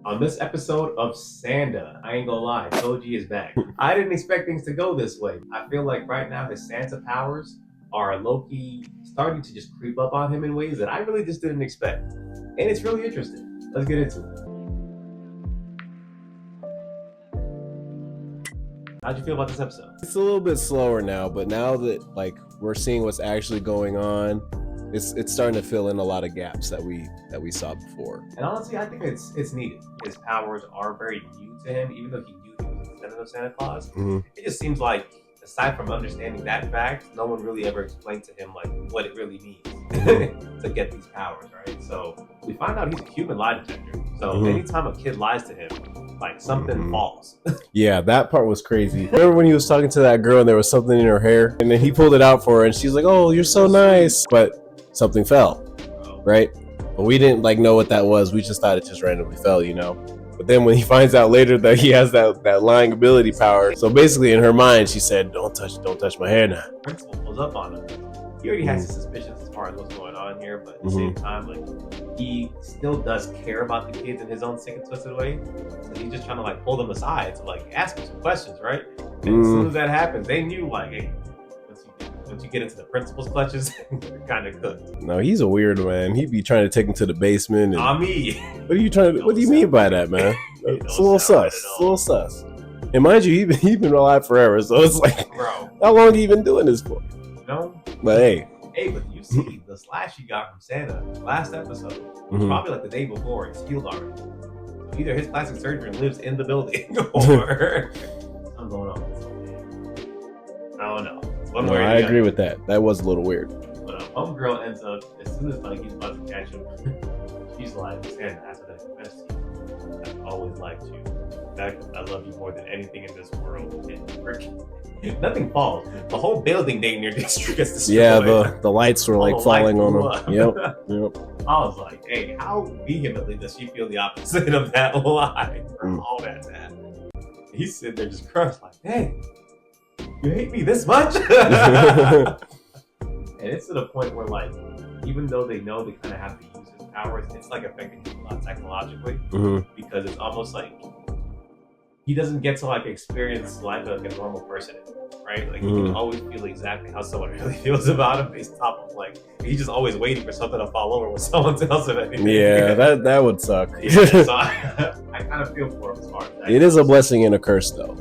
On this episode of Sanda, I ain't gonna lie, Toji is back. I didn't expect things to go this way. I feel like right now his Santa powers are low-key starting to just creep up on him in ways that I really just didn't expect. And it's really interesting. Let's get into it. How'd you feel about this episode? It's a little bit slower now, but now that we're seeing what's actually going on, it's starting to fill in a lot of gaps that we saw before. And honestly, I think it's needed. His powers are very new to him, even though he knew he was a descendant of Santa Claus. Mm-hmm. It just seems like, aside from understanding that fact, no one really ever explained to him what it really means to get these powers, right? So we find out he's a human lie detector. So anytime a kid lies to him, something falls. Yeah, that part was crazy. Remember when he was talking to that girl and there was something in her hair, and then he pulled it out for her, and she's like, "Oh, you're so nice," but something fell, right? But we didn't know what that was. We just thought it just randomly fell, But then when he finds out later that he has that lying ability power, so basically in her mind she said, don't touch my hair now. Principal pulls up on him. He already has his suspicions as far as what's going on here, but at the same time, he still does care about the kids in his own sick and twisted way. So he's just trying to pull them aside to ask them some questions, right? And as soon as that happens, they knew hey, once you get into the principal's clutches, you're kind of cooked. No, he's a weird man. He'd be trying to take him to the basement. And, me. What do you mean by that, man? It's a little sus. It's a little sus. And mind you, he's been alive forever, so it's bro, how long he been doing this for? But hey, but you see the slash he got from Santa last episode, probably the day before, it's healed already. So either his plastic surgeon lives in the building or something's going on. I don't know. No, I agree with that. That was a little weird. But homegirl ends up, as soon as he's about to catch him, she's like, Santa, after that confess to you, I've always liked you. In fact, I love you more than anything in this world. And nothing falls. The whole building dang near gets destroyed. Yeah, the lights were falling on him. Yep. I was like, hey, how vehemently does she feel the opposite of that lie for all that to happen? He's sitting there just crushed hey, you hate me this much? And it's to the point where even though they know they kind of have to use his powers, it's affecting him a lot psychologically because it's almost he doesn't get to experience life like a normal person, right? He can always feel exactly how someone really feels about him based off of he's just always waiting for something to fall over when someone tells him anything. Yeah, that would suck. Yeah, so I kind of feel for him as far as that It is a blessing and a curse though.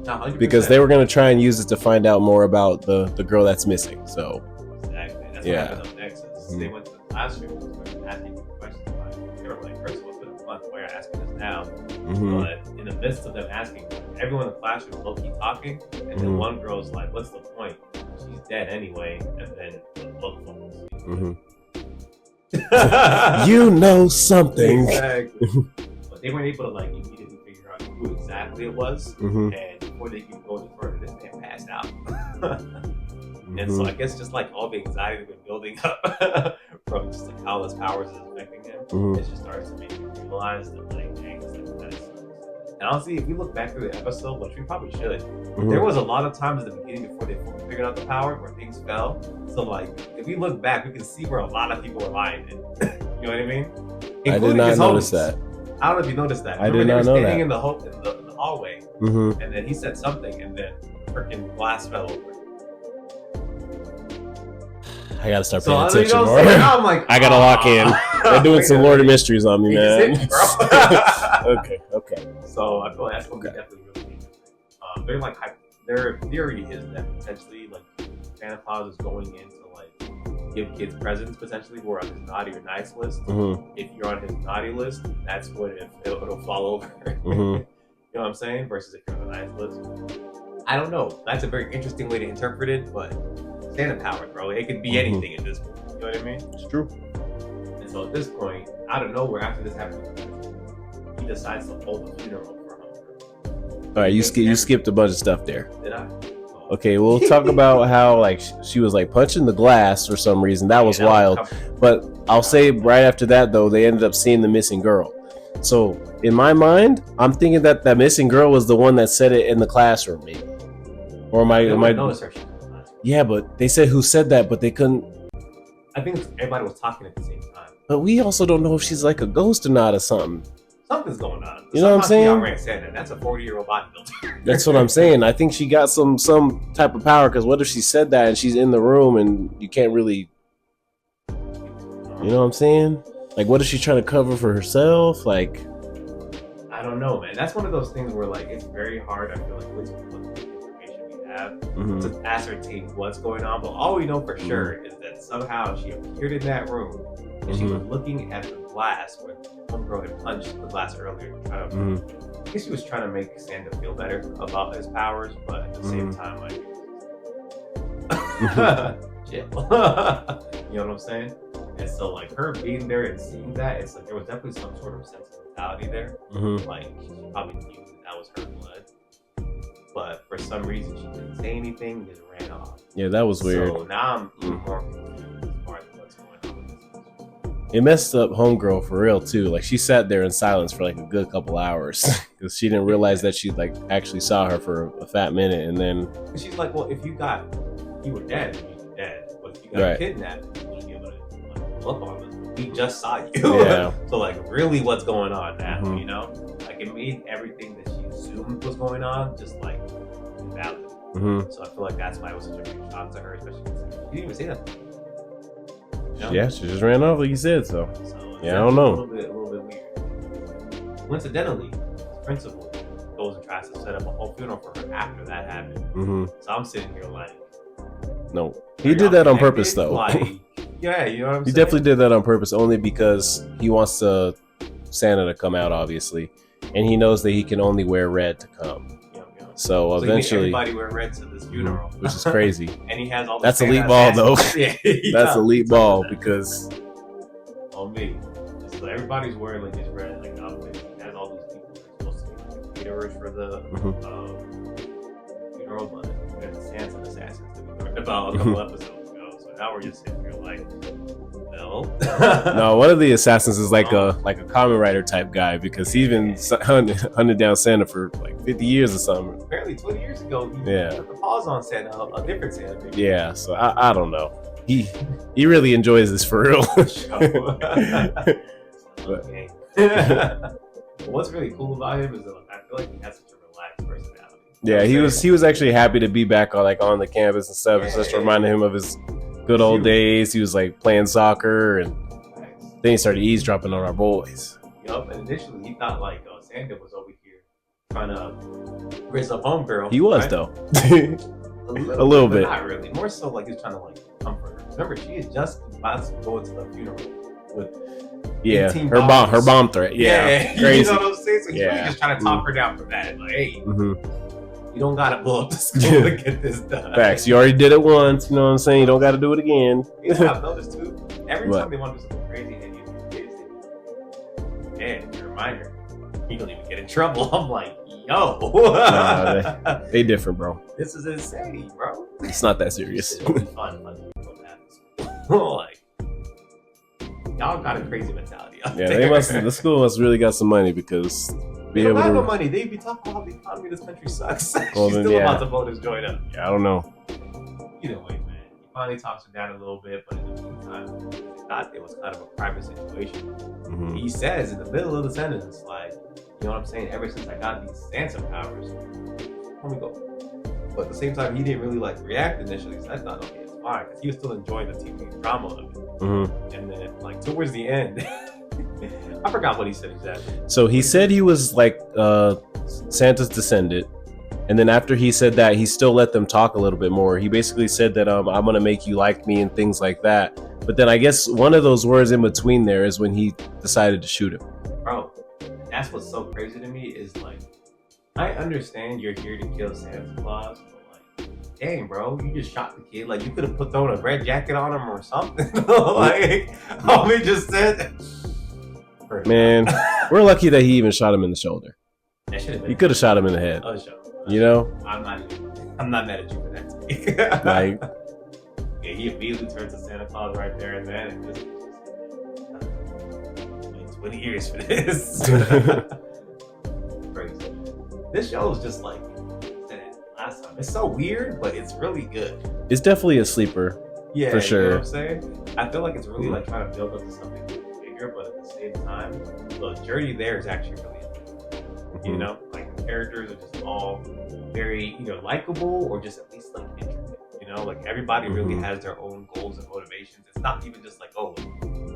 100%. Because they were going to try and use it to find out more about the girl that's missing. So exactly. That's what happened up next. They went to the classroom and started asking questions about it. They were like, first of all, it's been a month. Why are you asking us now? But in the midst of them asking, everyone in the classroom low-key talking, and then one girl's like, what's the point? She's dead anyway. And then the book falls. You know something. Exactly. But they weren't able to immediately figure out who exactly it was. And before they could go any further, this man passed out. And so I guess just all the anxiety that's been building up from just how his powers is affecting him, it just starts to make you realize that dang, that is. And honestly, if we look back through the episode, which we probably should, there was a lot of times at the beginning before they figured out the power where things fell. So if we look back, we can see where a lot of people were lying. You know what I mean? Including I did not notice that. I don't know if you noticed that. I did not know that. Standing in the hallway, and then he said something, and then freaking glass fell over. I gotta start paying attention more. I'm I gotta lock in. They're doing some Lord of Mysteries on me, man. Okay. So I feel like that's gonna be definitely really interesting. Their theory is that potentially Santa Claus is going in to give kids presents potentially who are on his naughty or nice list. If you're on his naughty list, that's when it'll fall over. You know what I'm saying? Versus if you're on the nice list. I don't know. That's a very interesting way to interpret it, but Santa powers, bro. It could be anything at this point. You know what I mean? It's true. And so at this point, out of nowhere, after this happens, he decides to hold a funeral for him. All right, you skipped a bunch of stuff there. Did I? Okay, we'll talk about how she was punching the glass for some reason. That was wild. But I'll say right after that though, they ended up seeing the missing girl. So in my mind, I'm thinking that missing girl was the one that said it in the classroom, maybe. Or am I? Yeah, but they said who said that, but they couldn't. I think everybody was talking at the same time. But we also don't know if she's a ghost or not or something. Something's going on. You know what I'm saying? Outran Sanda. That's a 40-year-old bodybuilder. That's what I'm saying. I think she got some type of power, because what if she said that and she's in the room and you can't really, you know what I'm saying? Like, what is she trying to cover for herself? Like, I don't know, man. That's one of those things where, like, it's very hard, I feel like, with the information we have to ascertain what's going on. But all we know for sure is that somehow she appeared in that room and she was looking at the glass where homegirl had punched the glass earlier. I guess she was trying to make Sanda feel better about his powers, but at the same time, like, chill. You know what I'm saying? And so, like, her being there and seeing that, it's like there was definitely some sort of sentimentality there. Like, she probably knew that was her blood, but for some reason she didn't say anything, just ran off. Yeah, that was weird. So now I'm even more confused as far as what's going on with this. It messed up homegirl for real too. Like, she sat there in silence for like a good couple hours because she didn't realize that she like actually saw her for a fat minute, and then she's like, "Well, if you were dead, you'd be dead. But if you got kidnapped, you wouldn't be able to look on us. We just saw you." Yeah. So, like, really, what's going on now? You know, like, it made everything that she assumed was going on just like invalid. So I feel like that's why it was such a big shock to her, especially because she didn't even say that. You know? Yeah, she just ran off like you said. So yeah, I don't know. A little bit weird. Coincidentally, his principal goes and tries to set up a whole funeral for her after that happened. So I'm sitting here like, no, he did that on purpose though. Like, yeah, you know what I'm saying? He definitely did that on purpose, only because he wants Santa to come out, obviously, and he knows that he can only wear red to come. So eventually, everybody wear red to this funeral, which is crazy. And he has all. That's elite ball, though. Yeah, that's elite ball because. On me, so everybody's wearing like this red like outfit. He has all these people that are supposed to be like caterers for the funeral, but they're the Santa assassins that we learned about a couple episodes ago. So now we're just sitting here like, no. No, one of the assassins is like a common writer type guy, because he's been hunting down Santa for like 50 years or something. Apparently 20 years ago, he put the pause on Santa, a different Santa. Maybe. Yeah, so I don't know. He really enjoys this for real. What's really cool about him is that I feel like he has such a relaxed personality. Yeah, he was actually happy to be back on the campus and stuff. It's just reminding him of his good old days. He was like playing soccer, and then he started eavesdropping on our boys. Yup, and initially he thought like Sanda was over here trying to raise up homegirl. He was, right? though. a little bit. Not really. More so like he's trying to like comfort her. Remember, she is just about to go into the funeral with her bomb threat. Yeah, crazy. You know what I'm saying? So he's really just trying to talk her down from that. Like, hey, you don't gotta blow up the school to get this done. Facts. You already did it once. You know what I'm saying? You don't got to do it again. You know what I've noticed too? Every time they want to do something crazy, and you kids, man, a reminder, you don't even get in trouble. I'm like, yo, they different, bro. This is insane, bro. It's not that serious. It's really fun. Like, y'all got a crazy mentality out there. They must. The school must really got some money, because they don't have no money. They be talking about how the economy of this country sucks. Well, She's still about to vote his joint up. Yeah, I don't know. Either way, man, he finally talks her down a little bit, but in the meantime, he thought it was kind of a private situation. He says in the middle of the sentence, like, you know what I'm saying? Ever since I got these Santa powers, let me go. But at the same time, he didn't really like react initially, so I thought, okay, it's fine, because he was still enjoying the TV drama of it. And then, like, towards the end, I forgot what he said exactly. So he said he was like Santa's descendant, and then after he said that, he still let them talk a little bit more. He basically said that I'm gonna make you like me and things like that. But then I guess one of those words in between there is when he decided to shoot him. Bro, that's what's so crazy to me is like, I understand you're here to kill Santa Claus, but like, dang, bro, you just shot the kid. Like, you could have put thrown a red jacket on him or something. Like, homie just said. Man, we're lucky that he even shot him in the shoulder. That should have been. He could have shot him in the head. You know? I'm not mad at you for that. Like, yeah, he immediately turned to Santa Claus right there and then. And just 20 years for this. Crazy. This show is just like I said it last time. It's so weird, but it's really good. It's definitely a sleeper. Yeah, for sure. You know what I'm saying? I feel like it's really like trying to build up to something bigger, but at the the same time, the journey there is actually really interesting. You know, like the characters are just all very either likable or just at least like intricate. You know, like everybody really has their own goals and motivations. It's not even just like, oh,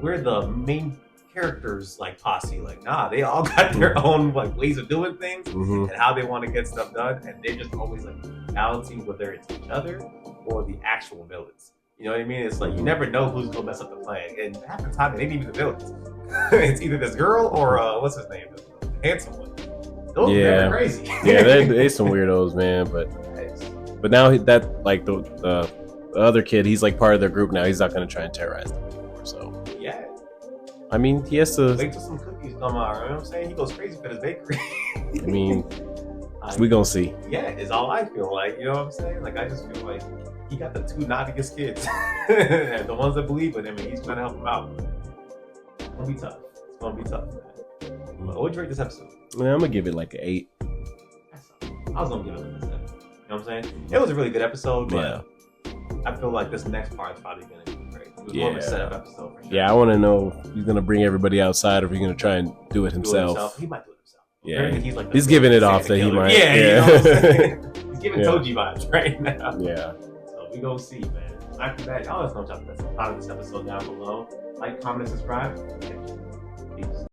we're the main characters like posse. Like, nah, they all got their own like ways of doing things and how they want to get stuff done, and they're just always like balancing whether it's each other or the actual villains. You know what I mean? It's like you never know who's gonna mess up the plan, and half the time it ain't even the villains. It's either this girl or what's his name, the handsome one. Those are crazy. Yeah, they some weirdos, man. But now that like the other kid, he's like part of their group now. He's not gonna try and terrorize them anymore. So yeah, I mean, he has to wait till some cookies come out. You know what I'm saying? He goes crazy for his bakery. I mean, we gonna see. Yeah, it's all I feel like. You know what I'm saying? Like I just feel like he got the two naughtiest kids, and the ones that believe in him, and he's trying to help them out. It's gonna be tough. It's gonna be tough, man. What would you rate this episode? Man, I'm gonna give it like an 8. I was gonna give it like a 7. You know what I'm saying? It was a really good episode, but I feel like this next part is probably gonna be great. It was more of a setup episode for sure. Yeah, I want to know if he's gonna bring everybody outside, or if he's gonna try and do it himself. He might do it himself. Yeah, he's giving it off that he might. Yeah, you know what I'm saying? He's giving Toji vibes right now. Yeah. So we gonna see, man. After that, y'all let us know what y'all thought of this episode down below. Like, comment, subscribe. Peace.